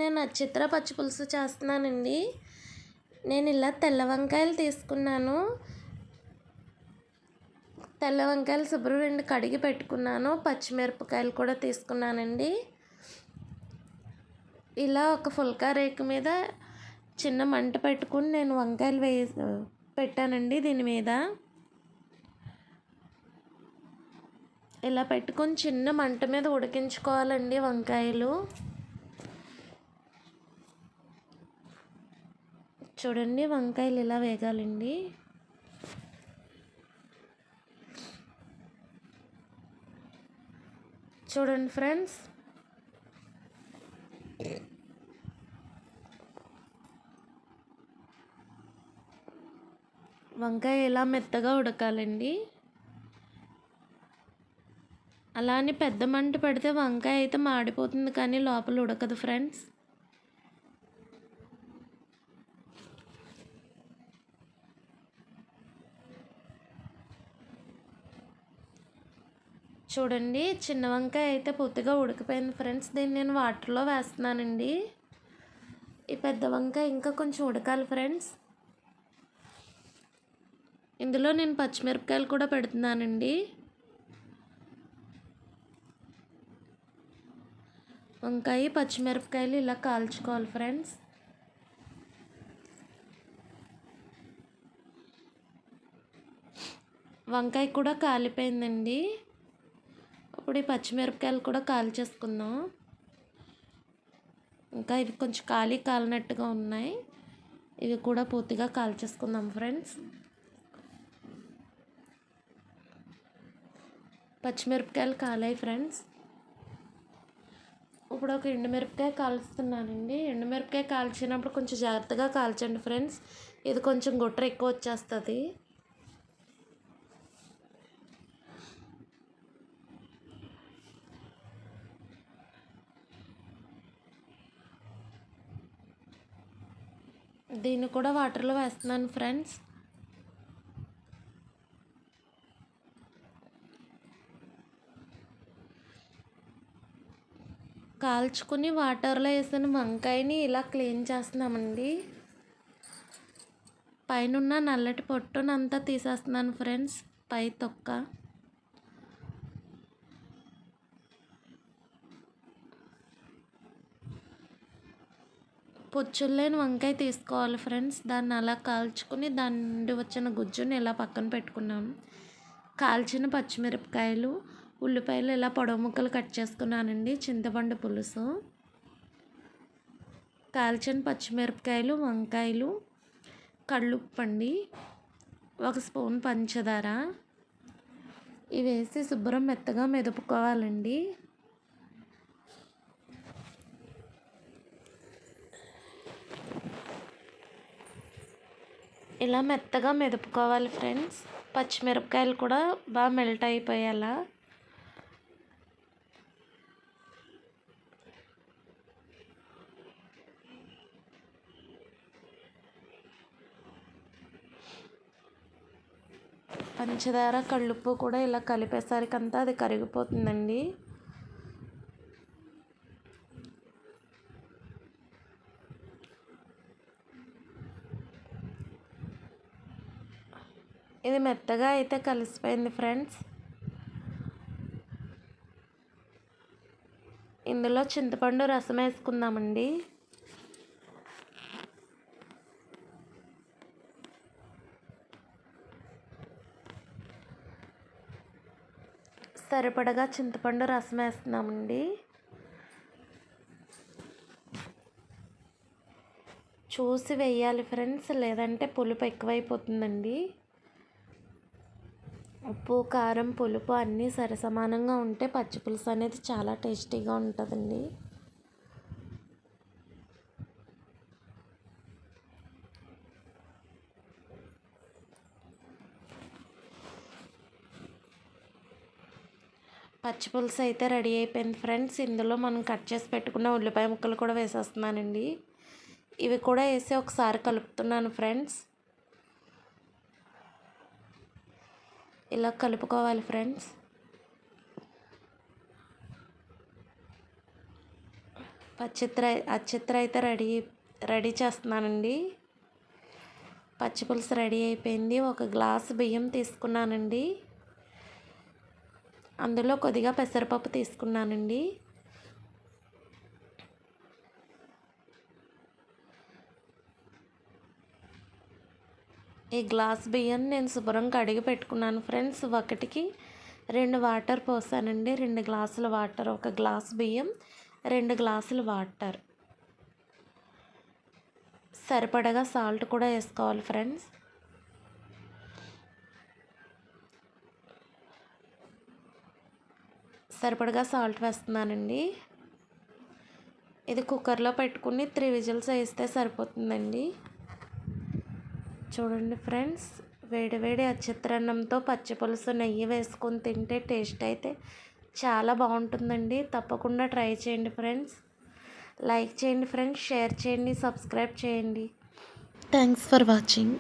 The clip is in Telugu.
నేను నక్షత్ర పచ్చి పులుసు చేస్తున్నానండి. నేను ఇలా తెల్ల వంకాయలు తీసుకున్నాను. తెల్ల వంకాయలు శుభ్రం 2 కడిగి పెట్టుకున్నాను. పచ్చిమిరపకాయలు కూడా తీసుకున్నానండి. ఇలా ఒక ఫుల్కా రేకు మీద చిన్న మంట పెట్టుకుని నేను వంకాయలు పెట్టానండి. దీని మీద ఇలా పెట్టుకొని చిన్న మంట మీద ఉడికించుకోవాలండి వంకాయలు. చూడండి, వంకాయలు ఇలా వేగాలండి. చూడండి ఫ్రెండ్స్, వంకాయ ఇలా మెత్తగా ఉడకాలండి. అలా అని పెద్ద మంట పెడితే వంకాయ అయితే మాడిపోతుంది, కానీ లోపల ఉడకదు ఫ్రెండ్స్. చూడండి, చిన్న వంకాయ అయితే పూర్తిగా ఉడికిపోయింది ఫ్రెండ్స్. దీన్ని నేను వాటర్లో వేస్తున్నానండి. ఈ పెద్ద వంకాయ ఇంకా కొంచెం ఉడకాలి ఫ్రెండ్స్. ఇందులో నేను పచ్చిమిరపకాయలు కూడా పెడుతున్నానండి. వంకాయ పచ్చిమిరపకాయలు ఇలా కాల్చుకోవాలి ఫ్రెండ్స్. వంకాయ కూడా కాలిపోయిందండి. ఇప్పుడు ఈ పచ్చిమిరపకాయలు కూడా కాల్చేసుకుందాం. ఇంకా ఇవి కొంచెం కాలినట్టుగా ఉన్నాయి. ఇవి కూడా పూర్తిగా కాల్చేసుకుందాం ఫ్రెండ్స్. పచ్చిమిరపకాయలు కాలాయి ఫ్రెండ్స్. ఇప్పుడు ఒక ఎండుమిరపకాయ కాల్స్తున్నానండి. ఎండుమిరపకాయ కాల్చినప్పుడు కొంచెం జాగ్రత్తగా కాల్చండి ఫ్రెండ్స్. ఇది కొంచెం గుట్ర ఎక్కువ వచ్చేస్తుంది. దీన్ని కూడా వాటర్లో వేస్తున్నాను ఫ్రెండ్స్. కాల్చుకుని వాటర్లో వేసిన వంకాయని ఇలా క్లీన్ చేస్తున్నామండి. పైన నల్లటి పొట్టునంతా తీసేస్తున్నాను ఫ్రెండ్స్, పై తొక్క. పుచ్చులు లేని వంకాయ తీసుకోవాలి ఫ్రెండ్స్. దాన్ని అలా కాల్చుకుని దాని నుండి వచ్చిన గుజ్జుని ఇలా పక్కన పెట్టుకున్నాను. కాల్చిన పచ్చిమిరపకాయలు, ఉల్లిపాయలు ఇలా పొడవు ముక్కలు కట్ చేసుకున్నానండి. చింతపండు పులుసు, కాల్చిన పచ్చిమిరపకాయలు, వంకాయలు, కళ్ళుప్పండి, 1 స్పూన్ పంచదార ఇవి వేసి శుభ్రం మెత్తగా మెదుపుకోవాలండి. ఇలా మెత్తగా మెదుపుకోవాలి ఫ్రెండ్స్. పచ్చిమిరపకాయలు కూడా బాగా మెల్ట్ అయిపోయేలా. పంచదార, కళ్ళుప్పు కూడా ఇలా కలిపేసరికంతా అది కరిగిపోతుందండి. ఇది మెత్తగా అయితే కలిసిపోయింది ఫ్రెండ్స్. ఇందులో చింతపండు రసం వేసుకుందామండి. సరిపడగా చింతపండు రసం వేస్తున్నామండి. చూసి వేయాలి ఫ్రెండ్స్, లేదంటే పులుపు ఎక్కువైపోతుందండి. ఉప్పు, కారం, పులుపు అన్నీ సరిసమానంగా ఉంటే పచ్చి పులుసు అనేది చాలా టేస్టీగా ఉంటుందండి. పచ్చి పులుసు అయితే రెడీ అయిపోయింది ఫ్రెండ్స్. ఇందులో మనం కట్ చేసి పెట్టుకున్న ఉల్లిపాయ ముక్కలు కూడా వేసేస్తున్నానండి. ఇవి కూడా వేసి ఒకసారి కలుపుతున్నాను ఫ్రెండ్స్. ఇలా కలుపుకోవాలి ఫ్రెండ్స్. అచ్చిత్ర అయితే రెడీ చేస్తున్నానండి. పచ్చి పులుసు రెడీ అయిపోయింది. ఒక గ్లాసు బియ్యం తీసుకున్నానండి. అందులో కొద్దిగా పెసరపప్పు తీసుకున్నానండి. ఈ గ్లాస్ బియ్యం నేను శుభ్రం కడిగి పెట్టుకున్నాను ఫ్రెండ్స్. ఒకటికి 2 వాటర్ పోసానండి. 2 గ్లాసుల వాటర్, ఒక గ్లాస్ బియ్యం, 2 గ్లాసులు వాటర్. సరిపడగా సాల్ట్ కూడా వేసుకోవాలి ఫ్రెండ్స్. సరిపడగా సాల్ట్ వేస్తున్నానండి. ఇది కుక్కర్లో పెట్టుకుని 3 విజిల్స్ వేస్తే సరిపోతుందండి. చూడండి ఫ్రెండ్స్, వేడి వేడి చిత్రాన్నంతో పచ్చి పులుసు నెయ్యి వేసుకొని తింటే టేస్ట్ అయితే చాలా బాగుంటుందండి. తప్పకుండా ట్రై చేయండి ఫ్రెండ్స్. లైక్ చేయండి ఫ్రెండ్స్, షేర్ చేయండి, సబ్స్క్రైబ్ చేయండి. Thanks for watching.